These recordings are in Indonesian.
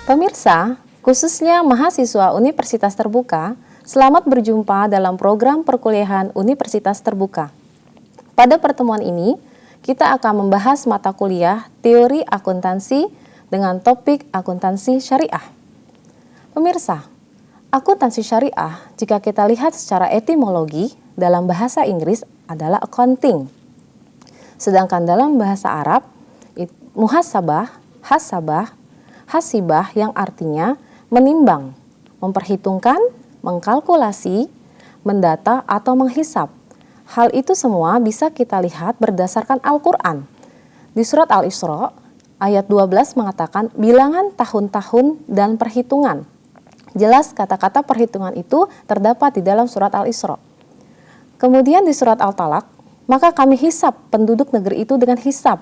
Pemirsa, khususnya mahasiswa Universitas Terbuka, selamat berjumpa dalam program perkuliahan Universitas Terbuka. Pada pertemuan ini, kita akan membahas mata kuliah Teori Akuntansi dengan topik Akuntansi Syariah. Pemirsa, akuntansi syariah jika kita lihat secara etimologi dalam bahasa Inggris adalah accounting. Sedangkan dalam bahasa Arab, muhasabah, hasabah, hasibah yang artinya menimbang, memperhitungkan, mengkalkulasi, mendata atau menghisap. Hal itu semua bisa kita lihat berdasarkan Al-Quran. Di surat Al-Isra, ayat 12 mengatakan bilangan tahun-tahun dan perhitungan. Jelas kata-kata perhitungan itu terdapat di dalam surat Al-Isra. Kemudian di surat Al-Talaq, maka kami hisap penduduk negeri itu dengan hisap.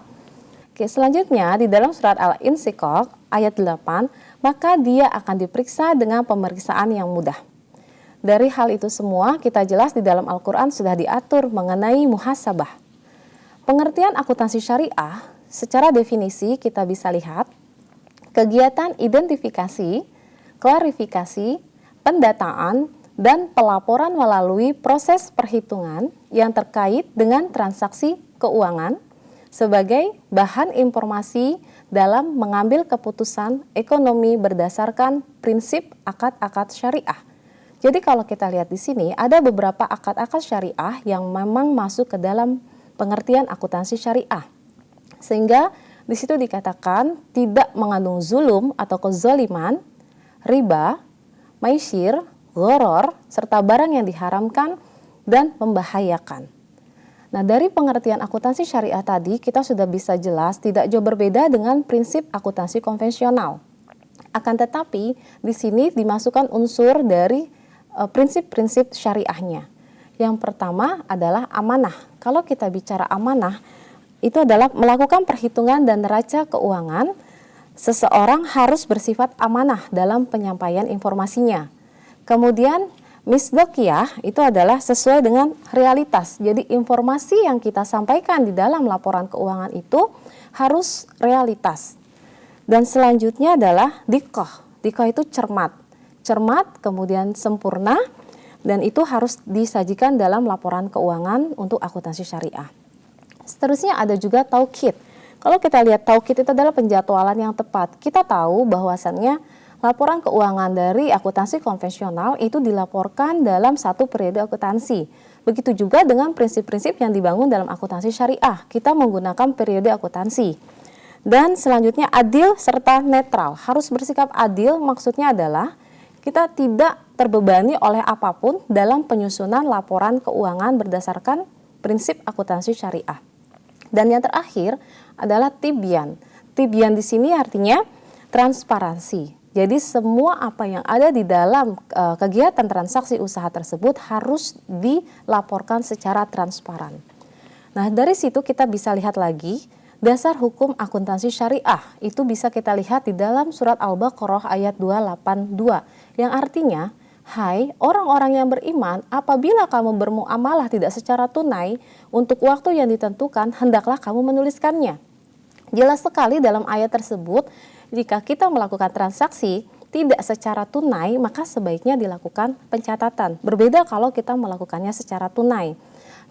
Oke, selanjutnya di dalam surat Al-Insyiqaq ayat 8, maka dia akan diperiksa dengan pemeriksaan yang mudah. Dari hal itu semua kita jelas di dalam Al-Quran sudah diatur mengenai muhasabah. Pengertian akuntansi syariah secara definisi kita bisa lihat kegiatan identifikasi, klarifikasi, pendataan, dan pelaporan melalui proses perhitungan yang terkait dengan transaksi keuangan sebagai bahan informasi dalam mengambil keputusan ekonomi berdasarkan prinsip akad-akad syariah. Jadi kalau kita lihat di sini ada beberapa akad-akad syariah yang memang masuk ke dalam pengertian akuntansi syariah. Sehingga di situ dikatakan tidak mengandung zulum atau kezaliman, riba, maisir, gharar, serta barang yang diharamkan dan membahayakan. Nah, dari pengertian akuntansi syariah tadi, kita sudah bisa jelas tidak jauh berbeda dengan prinsip akuntansi konvensional. Akan tetapi, di sini dimasukkan unsur dari prinsip-prinsip syariahnya. Yang pertama adalah amanah. Kalau kita bicara amanah, itu adalah melakukan perhitungan dan neraca keuangan. Seseorang harus bersifat amanah dalam penyampaian informasinya. Kemudian misdaqiyah itu adalah sesuai dengan realitas. Jadi informasi yang kita sampaikan di dalam laporan keuangan itu harus realitas. Dan selanjutnya adalah diqah. Diqah itu cermat. Cermat kemudian sempurna dan itu harus disajikan dalam laporan keuangan untuk akuntansi syariah. Seterusnya ada juga taukid. Kalau kita lihat taukid itu adalah penjadwalan yang tepat. Kita tahu bahwasannya laporan keuangan dari akuntansi konvensional itu dilaporkan dalam satu periode akuntansi. Begitu juga dengan prinsip-prinsip yang dibangun dalam akuntansi syariah. Kita menggunakan periode akuntansi. Dan selanjutnya adil serta netral. Harus bersikap adil maksudnya adalah kita tidak terbebani oleh apapun dalam penyusunan laporan keuangan berdasarkan prinsip akuntansi syariah. Dan yang terakhir adalah tibyan. Tibyan di sini artinya transparansi. Jadi semua apa yang ada di dalam kegiatan transaksi usaha tersebut harus dilaporkan secara transparan. Nah, dari situ kita bisa lihat lagi dasar hukum akuntansi syariah. Itu bisa kita lihat di dalam surat Al-Baqarah ayat 282 yang artinya, hai orang-orang yang beriman, apabila kamu bermuamalah tidak secara tunai untuk waktu yang ditentukan, hendaklah kamu menuliskannya. Jelas sekali dalam ayat tersebut, jika kita melakukan transaksi tidak secara tunai, maka sebaiknya dilakukan pencatatan. Berbeda kalau kita melakukannya secara tunai.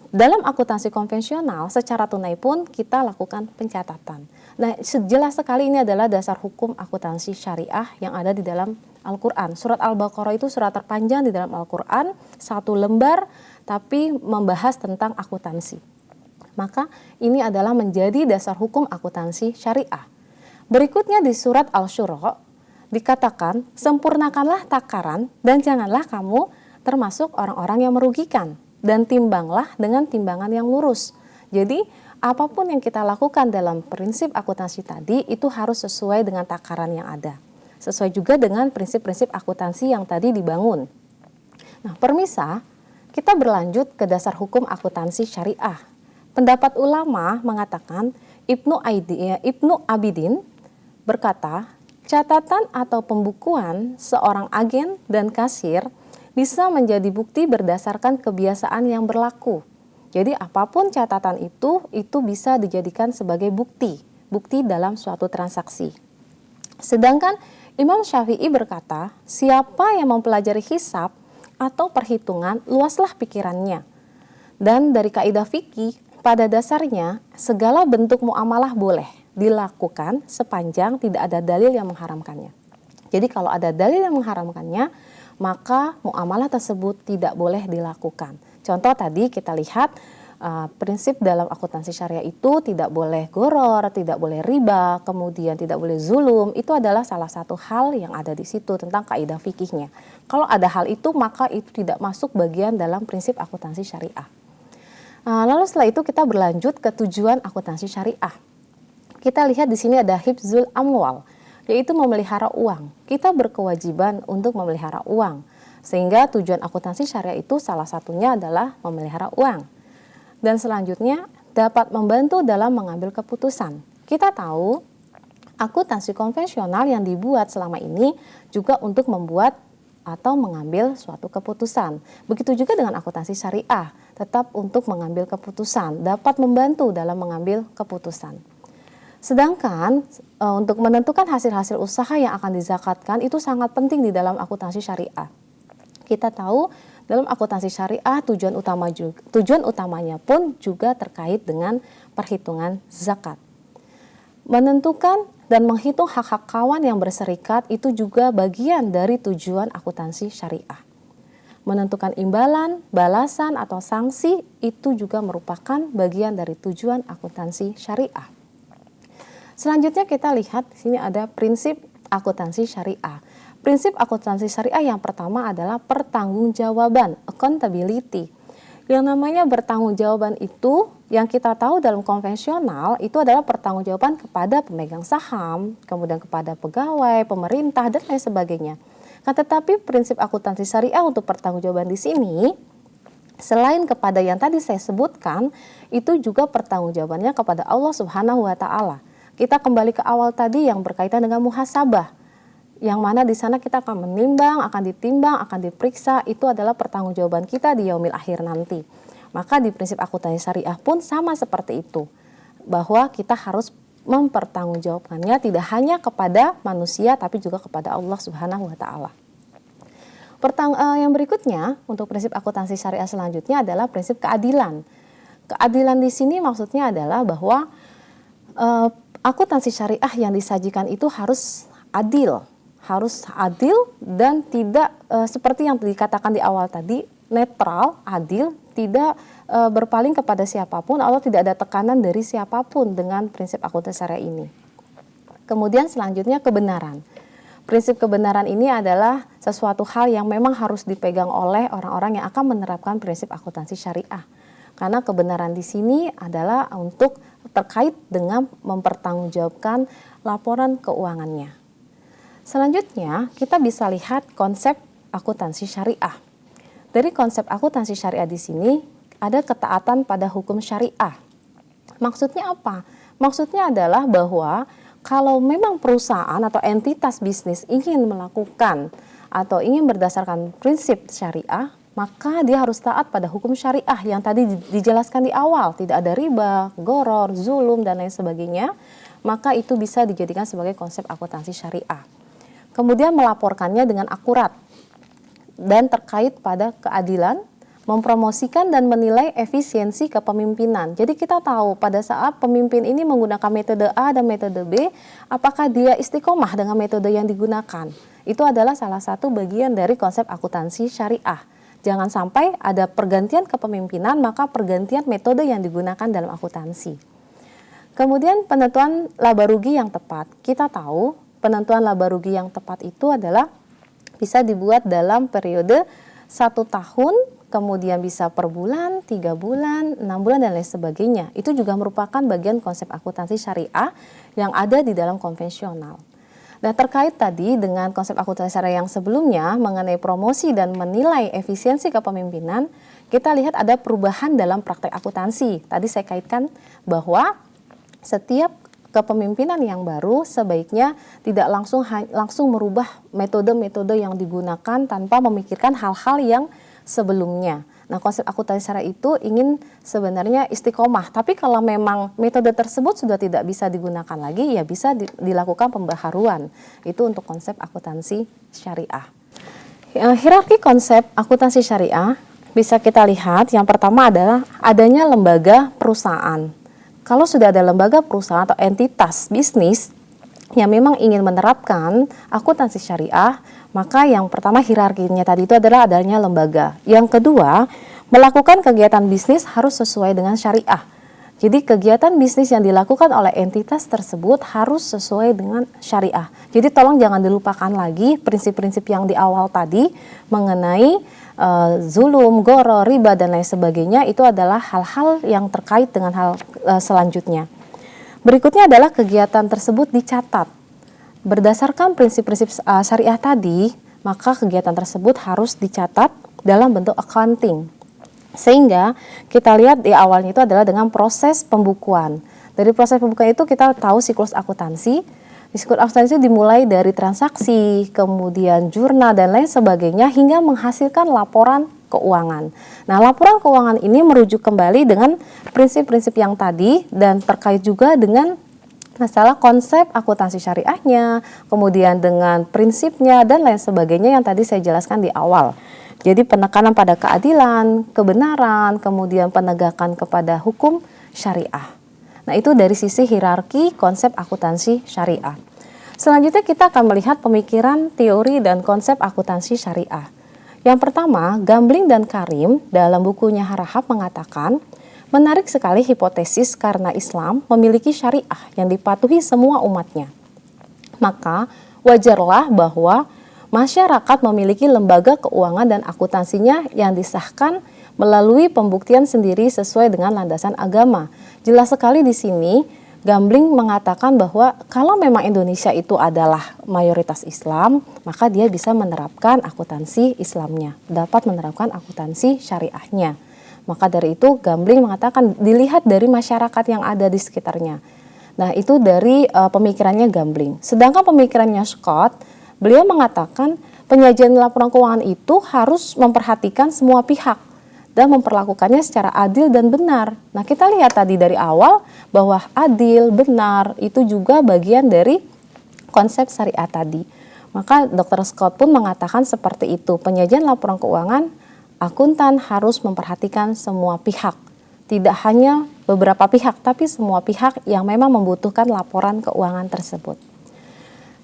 Dalam akuntansi konvensional, secara tunai pun kita lakukan pencatatan. Nah, jelas sekali ini adalah dasar hukum akuntansi syariah yang ada di dalam Al-Quran. Surat Al-Baqarah itu surat terpanjang di dalam Al-Quran, satu lembar, tapi membahas tentang akuntansi. Maka ini adalah menjadi dasar hukum akuntansi syariah. Berikutnya di surat Al-Syura dikatakan, sempurnakanlah takaran dan janganlah kamu termasuk orang-orang yang merugikan. Dan timbanglah dengan timbangan yang lurus. Jadi apapun yang kita lakukan dalam prinsip akuntansi tadi itu harus sesuai dengan takaran yang ada. Sesuai juga dengan prinsip-prinsip akuntansi yang tadi dibangun. Nah, permisa, kita berlanjut ke dasar hukum akuntansi syariah. Pendapat ulama mengatakan Ibnu Abidin berkata, catatan atau pembukuan seorang agen dan kasir bisa menjadi bukti berdasarkan kebiasaan yang berlaku. Jadi apapun catatan itu bisa dijadikan sebagai bukti dalam suatu transaksi. Sedangkan Imam Syafi'i berkata, siapa yang mempelajari hisab atau perhitungan, luaslah pikirannya. Dan dari kaidah fikih, pada dasarnya segala bentuk muamalah boleh dilakukan sepanjang tidak ada dalil yang mengharamkannya. Jadi kalau ada dalil yang mengharamkannya, maka muamalah tersebut tidak boleh dilakukan. Contoh tadi kita lihat prinsip dalam akuntansi syariah itu tidak boleh goror, tidak boleh riba, kemudian tidak boleh zulum. Itu adalah salah satu hal yang ada di situ tentang kaidah fikihnya. Kalau ada hal itu, maka itu tidak masuk bagian dalam prinsip akuntansi syariah. Lalu setelah itu kita berlanjut ke tujuan akuntansi syariah. Kita lihat di sini ada hifzul amwal, yaitu memelihara uang. Kita berkewajiban untuk memelihara uang. Sehingga tujuan akuntansi syariah itu salah satunya adalah memelihara uang. Dan selanjutnya dapat membantu dalam mengambil keputusan. Kita tahu akuntansi konvensional yang dibuat selama ini juga untuk membuat atau mengambil suatu keputusan. Begitu juga dengan akuntansi syariah, tetap untuk mengambil keputusan, dapat membantu dalam mengambil keputusan. Sedangkan untuk menentukan hasil-hasil usaha yang akan dizakatkan itu sangat penting di dalam akuntansi syariah. Kita tahu dalam akuntansi syariah tujuan utamanya pun juga terkait dengan perhitungan zakat. Menentukan dan menghitung hak-hak kawan yang berserikat itu juga bagian dari tujuan akuntansi syariah. Menentukan imbalan, balasan atau sanksi itu juga merupakan bagian dari tujuan akuntansi syariah. Selanjutnya kita lihat di sini ada prinsip akuntansi syariah. Prinsip akuntansi syariah yang pertama adalah pertanggungjawaban, accountability. Yang namanya bertanggungjawaban itu yang kita tahu dalam konvensional itu adalah pertanggungjawaban kepada pemegang saham, kemudian kepada pegawai, pemerintah dan lain sebagainya. Tetapi prinsip akuntansi syariah untuk pertanggungjawaban di sini selain kepada yang tadi saya sebutkan, itu juga pertanggungjawabannya kepada Allah Subhanahu wa taala. Kita kembali ke awal tadi yang berkaitan dengan muhasabah. Yang mana di sana kita akan menimbang, akan ditimbang, akan diperiksa, itu adalah pertanggungjawaban kita di yaumil akhir nanti. Maka di prinsip akuntansi syariah pun sama seperti itu. Bahwa kita harus mempertanggungjawabkannya tidak hanya kepada manusia tapi juga kepada Allah Subhanahu wa taala. Yang berikutnya untuk prinsip akuntansi syariah selanjutnya adalah prinsip keadilan. Keadilan di sini maksudnya adalah bahwa akuntansi syariah yang disajikan itu harus adil dan tidak seperti yang dikatakan di awal tadi, netral, adil, tidak berpaling kepada siapapun atau tidak ada tekanan dari siapapun dengan prinsip akuntansi syariah ini. Kemudian selanjutnya kebenaran. Prinsip kebenaran ini adalah sesuatu hal yang memang harus dipegang oleh orang-orang yang akan menerapkan prinsip akuntansi syariah. Karena kebenaran di sini adalah untuk terkait dengan mempertanggungjawabkan laporan keuangannya. Selanjutnya, kita bisa lihat konsep akuntansi syariah. Dari konsep akuntansi syariah di sini ada ketaatan pada hukum syariah. Maksudnya apa? Maksudnya adalah bahwa kalau memang perusahaan atau entitas bisnis ingin melakukan atau ingin berdasarkan prinsip syariah, maka dia harus taat pada hukum syariah yang tadi dijelaskan di awal, tidak ada riba, goror, zulum, dan lain sebagainya, maka itu bisa dijadikan sebagai konsep akuntansi syariah. Kemudian melaporkannya dengan akurat dan terkait pada keadilan, mempromosikan dan menilai efisiensi kepemimpinan. Jadi kita tahu pada saat pemimpin ini menggunakan metode A dan metode B, apakah dia istiqomah dengan metode yang digunakan. Itu adalah salah satu bagian dari konsep akuntansi syariah. Jangan sampai ada pergantian kepemimpinan, maka pergantian metode yang digunakan dalam akuntansi. Kemudian penentuan laba rugi yang tepat. Kita tahu penentuan laba rugi yang tepat itu adalah bisa dibuat dalam periode 1 tahun, kemudian bisa per bulan, 3 bulan, 6 bulan, dan lain sebagainya. Itu juga merupakan bagian konsep akuntansi syariah yang ada di dalam konvensional. Nah, terkait tadi dengan konsep akuntansi syariah yang sebelumnya mengenai promosi dan menilai efisiensi kepemimpinan, kita lihat ada perubahan dalam praktek akuntansi. Tadi saya kaitkan bahwa setiap kepemimpinan yang baru sebaiknya tidak langsung merubah metode-metode yang digunakan tanpa memikirkan hal-hal yang sebelumnya. Nah, konsep akuntansi syariah itu ingin sebenarnya istiqomah, tapi kalau memang metode tersebut sudah tidak bisa digunakan lagi, ya bisa dilakukan pembaharuan. Itu untuk konsep akuntansi syariah. Hierarki konsep akuntansi syariah bisa kita lihat, yang pertama adalah adanya lembaga perusahaan. Kalau sudah ada lembaga perusahaan atau entitas bisnis yang memang ingin menerapkan akuntansi syariah, maka yang pertama hierarkinya tadi itu adalah adanya lembaga. Yang kedua, melakukan kegiatan bisnis harus sesuai dengan syariah. Jadi kegiatan bisnis yang dilakukan oleh entitas tersebut harus sesuai dengan syariah. Jadi tolong jangan dilupakan lagi prinsip-prinsip yang di awal tadi mengenai zulum, goro, riba, dan lain sebagainya. Itu adalah hal-hal yang terkait dengan hal selanjutnya. Berikutnya adalah kegiatan tersebut dicatat. Berdasarkan prinsip-prinsip syariah tadi, maka kegiatan tersebut harus dicatat dalam bentuk accounting. Sehingga kita lihat di awalnya itu adalah dengan proses pembukuan. Dari proses pembukuan itu kita tahu siklus akuntansi. Siklus akuntansi itu dimulai dari transaksi, kemudian jurnal dan lain sebagainya hingga menghasilkan laporan keuangan. Nah, laporan keuangan ini merujuk kembali dengan prinsip-prinsip yang tadi dan terkait juga dengan masalah konsep akuntansi syariahnya, kemudian dengan prinsipnya dan lain sebagainya yang tadi saya jelaskan di awal. Jadi penekanan pada keadilan, kebenaran, kemudian penegakan kepada hukum syariah. Nah, itu dari sisi hierarki konsep akuntansi syariah. Selanjutnya kita akan melihat pemikiran, teori, dan konsep akuntansi syariah. Yang pertama, Gambling dan Karim dalam bukunya Harahap mengatakan, menarik sekali hipotesis karena Islam memiliki syariah yang dipatuhi semua umatnya. Maka wajarlah bahwa masyarakat memiliki lembaga keuangan dan akuntansinya yang disahkan melalui pembuktian sendiri sesuai dengan landasan agama. Jelas sekali di sini Gambling mengatakan bahwa kalau memang Indonesia itu adalah mayoritas Islam, maka dia bisa menerapkan akuntansi Islamnya, dapat menerapkan akuntansi syariahnya. Maka dari itu Gambling mengatakan dilihat dari masyarakat yang ada di sekitarnya. Nah, itu dari pemikirannya Gambling. Sedangkan pemikirannya Scott, beliau mengatakan penyajian laporan keuangan itu harus memperhatikan semua pihak dan memperlakukannya secara adil dan benar. Nah, kita lihat tadi dari awal bahwa adil, benar itu juga bagian dari konsep syariah tadi. Maka Dr. Scott pun mengatakan seperti itu. Penyajian laporan keuangan, akuntan harus memperhatikan semua pihak. Tidak hanya beberapa pihak, tapi semua pihak yang memang membutuhkan laporan keuangan tersebut.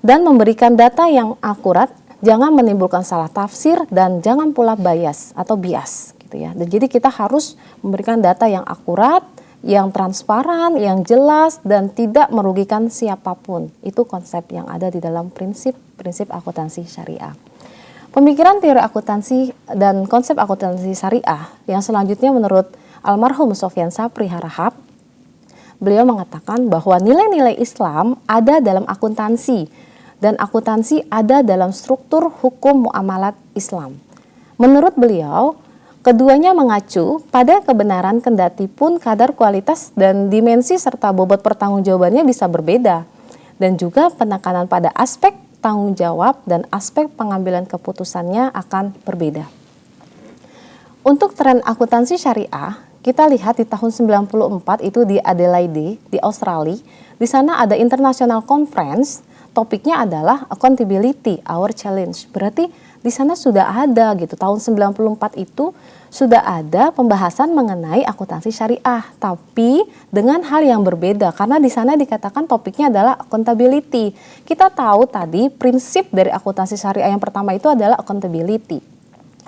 Dan memberikan data yang akurat, jangan menimbulkan salah tafsir dan jangan pula bias atau bias. Ya. Dan jadi kita harus memberikan data yang akurat, yang transparan, yang jelas, dan tidak merugikan siapapun. Itu konsep yang ada di dalam prinsip akuntansi syariah. Pemikiran teori akuntansi dan konsep akuntansi syariah yang selanjutnya menurut almarhum Sofyan Sapri Harahap, beliau mengatakan bahwa nilai-nilai Islam ada dalam akuntansi dan akuntansi ada dalam struktur hukum muamalat Islam. Menurut beliau, keduanya mengacu pada kebenaran kendati pun kadar kualitas dan dimensi serta bobot pertanggungjawabannya bisa berbeda. Dan juga penekanan pada aspek tanggung jawab dan aspek pengambilan keputusannya akan berbeda. Untuk tren akuntansi syariah, kita lihat di tahun 94 itu di Adelaide, di Australia. Di sana ada International Conference, topiknya adalah Accountability, Our Challenge. Berarti di sana sudah ada gitu, tahun 94 itu sudah ada pembahasan mengenai akuntansi syariah, tapi dengan hal yang berbeda karena di sana dikatakan topiknya adalah accountability. Kita tahu tadi prinsip dari akuntansi syariah yang pertama itu adalah accountability.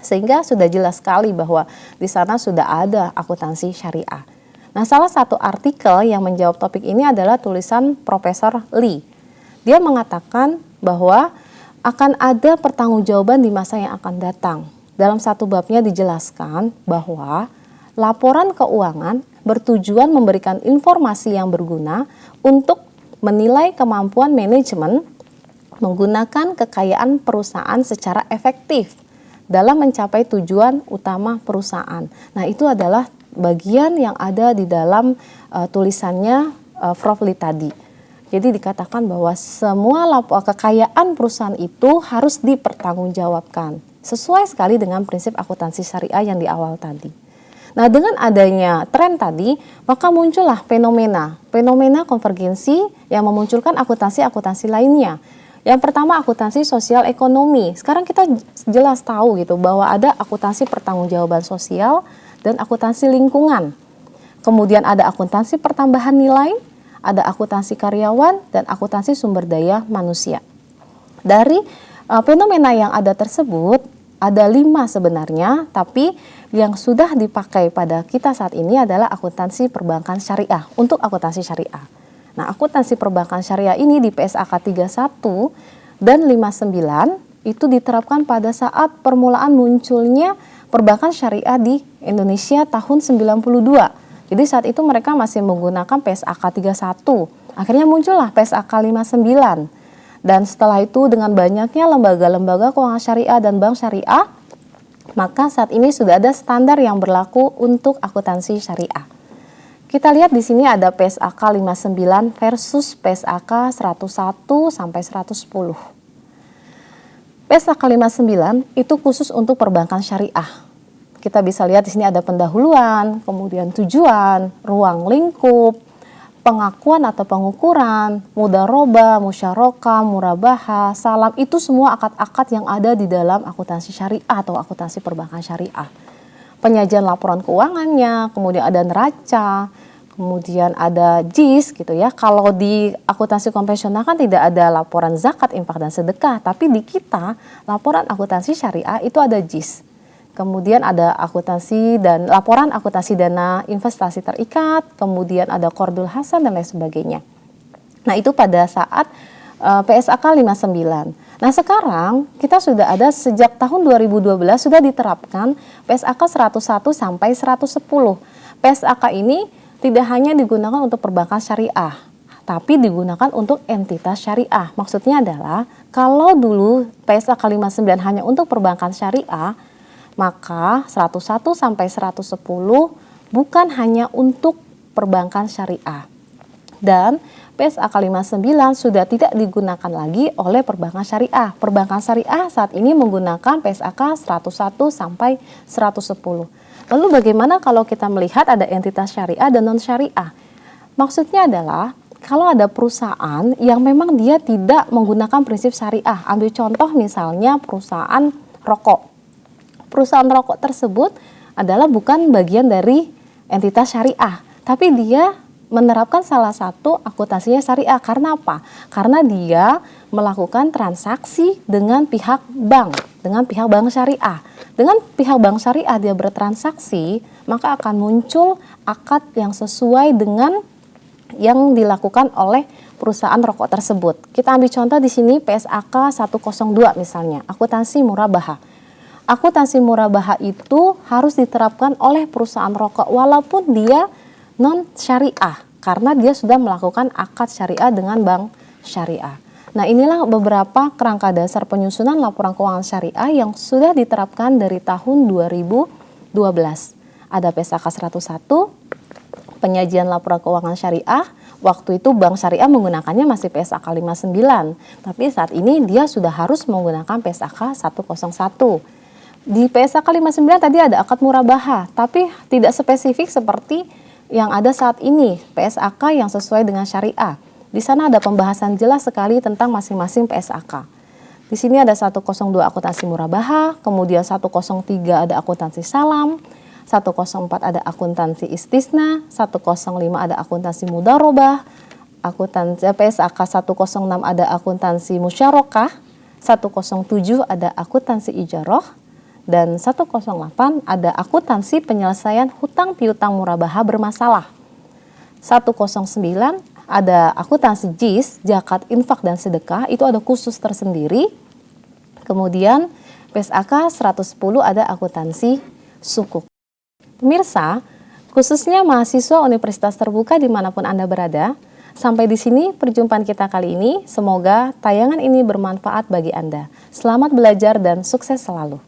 Sehingga sudah jelas sekali bahwa di sana sudah ada akuntansi syariah. Nah, salah satu artikel yang menjawab topik ini adalah tulisan Profesor Lee. Dia mengatakan bahwa akan ada pertanggungjawaban di masa yang akan datang. Dalam satu babnya dijelaskan bahwa laporan keuangan bertujuan memberikan informasi yang berguna untuk menilai kemampuan manajemen menggunakan kekayaan perusahaan secara efektif dalam mencapai tujuan utama perusahaan. Nah, itu adalah bagian yang ada di dalam tulisannya Prof. Lee tadi. Jadi dikatakan bahwa semua kekayaan perusahaan itu harus dipertanggungjawabkan Sesuai sekali dengan prinsip akuntansi syariah yang di awal tadi. Nah, dengan adanya tren tadi, maka muncullah fenomena konvergensi yang memunculkan akuntansi-akuntansi lainnya. Yang pertama akuntansi sosial ekonomi. Sekarang kita jelas tahu gitu bahwa ada akuntansi pertanggungjawaban sosial dan akuntansi lingkungan. Kemudian ada akuntansi pertambahan nilai, ada akuntansi karyawan, dan akuntansi sumber daya manusia. Dari fenomena yang ada tersebut, ada 5 sebenarnya, tapi yang sudah dipakai pada kita saat ini adalah akuntansi perbankan syariah, untuk akuntansi syariah. Nah, akuntansi perbankan syariah ini di PSAK 31 dan 59 itu diterapkan pada saat permulaan munculnya perbankan syariah di Indonesia tahun 92. Jadi saat itu mereka masih menggunakan PSAK 31. Akhirnya muncullah PSAK 59. Dan setelah itu dengan banyaknya lembaga-lembaga keuangan syariah dan bank syariah, maka saat ini sudah ada standar yang berlaku untuk akuntansi syariah. Kita lihat di sini ada PSAK 59 versus PSAK 101 sampai 110. PSAK 59 itu khusus untuk perbankan syariah. Kita bisa lihat di sini ada pendahuluan, kemudian tujuan, ruang lingkup, pengakuan atau pengukuran, mudharabah, musyarakah, murabahah, salam, itu semua akad-akad yang ada di dalam akuntansi syariah atau akuntansi perbankan syariah. Penyajian laporan keuangannya, kemudian ada neraca, kemudian ada JIS gitu ya. Kalau di akuntansi konvensional kan tidak ada laporan zakat, infak dan sedekah, tapi di kita laporan akuntansi syariah itu ada JIS. Kemudian ada akuntansi dan laporan akuntansi dana investasi terikat, kemudian ada qardul hasan dan lain sebagainya. Nah, itu pada saat PSAK 59. Nah, sekarang kita sudah ada sejak tahun 2012 sudah diterapkan PSAK 101 sampai 110. PSAK ini tidak hanya digunakan untuk perbankan syariah, tapi digunakan untuk entitas syariah. Maksudnya adalah kalau dulu PSAK 59 hanya untuk perbankan syariah, maka 101 sampai 110 bukan hanya untuk perbankan syariah. Dan PSAK 59 sudah tidak digunakan lagi oleh perbankan syariah. Perbankan syariah saat ini menggunakan PSAK 101 sampai 110. Lalu bagaimana kalau kita melihat ada entitas syariah dan non syariah? Maksudnya adalah kalau ada perusahaan yang memang dia tidak menggunakan prinsip syariah. Ambil contoh misalnya perusahaan rokok. Perusahaan rokok tersebut adalah bukan bagian dari entitas syariah, tapi dia menerapkan salah satu akuntansinya syariah. Karena apa? Karena dia melakukan transaksi dengan pihak bank syariah. Dengan pihak bank syariah dia bertransaksi, maka akan muncul akad yang sesuai dengan yang dilakukan oleh perusahaan rokok tersebut. Kita ambil contoh di sini PSAK 102 misalnya, akuntansi murabahah. Akuntansi murabahah itu harus diterapkan oleh perusahaan rokok walaupun dia non syariah karena dia sudah melakukan akad syariah dengan bank syariah. Nah, inilah beberapa kerangka dasar penyusunan laporan keuangan syariah yang sudah diterapkan dari tahun 2012. Ada PSAK 101, penyajian laporan keuangan syariah. Waktu itu bank syariah menggunakannya masih PSAK 59, tapi saat ini dia sudah harus menggunakan PSAK 101. Di PSAK 59 tadi ada akad murabahah, tapi tidak spesifik seperti yang ada saat ini, PSAK yang sesuai dengan syariah. Di sana ada pembahasan jelas sekali tentang masing-masing PSAK. Di sini ada 102 akuntansi murabahah, kemudian 103 ada akuntansi salam, 104 ada akuntansi istisna, 105 ada akuntansi mudharabah, akuntansi PSAK 106 ada akuntansi musyarakah, 107 ada akuntansi ijarah, dan 108 ada akuntansi penyelesaian hutang piutang murabahah bermasalah. 109 ada akuntansi JIS, zakat, infak dan sedekah, itu ada khusus tersendiri. Kemudian PSAK 110 ada akuntansi sukuk. Pemirsa, khususnya mahasiswa Universitas Terbuka dimanapun Anda berada, sampai di sini perjumpaan kita kali ini. Semoga tayangan ini bermanfaat bagi Anda. Selamat belajar dan sukses selalu.